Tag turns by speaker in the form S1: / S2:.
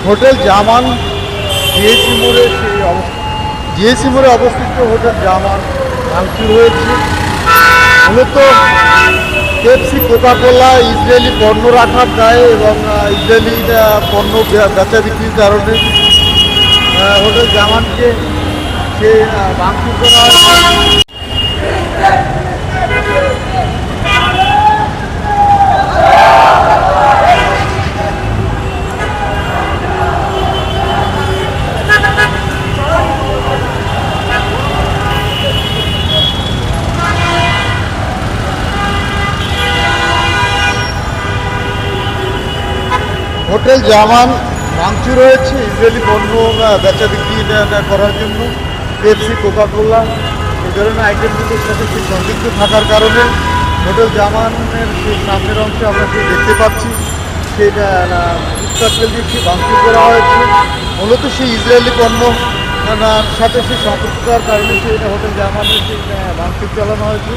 S1: Hotel জামান GAC মোড়ে GAC মোড়ে অবস্থিত হোটেল জামান ভাঙচুর হয়েছে। মূলত পেপসি, কোকাকোলা ইসরায়েলি পণ্য রাখার দায়ে এবং ইসরায়েলি পণ্য বেচা বিক্রির কারণে হোটেল জামানকে সে ভাঙচুর করা হয়। হোটেল জামান ভাঙচুর হয়েছে ইসরায়েলি পণ্য বেচা বিক্রি করার জন্য। পেপসি, কোকাকোলা এই ধরনের আইটেমগুলোর সাথে সেই সংযুক্ত থাকার কারণে হোটেল জামানের সেই সামনের অংশে আমরা সেই দেখতে পাচ্ছি সেটা ফুটপাথ দিয়ে ভাঙচুর করা হয়েছে। মূলত সেই ইসরায়েলি পণ্য সাথে সেই সম্পৃক্ততার কারণে সেই হোটেল জামানের সেই ভাঙচুর চালানো হয়েছে।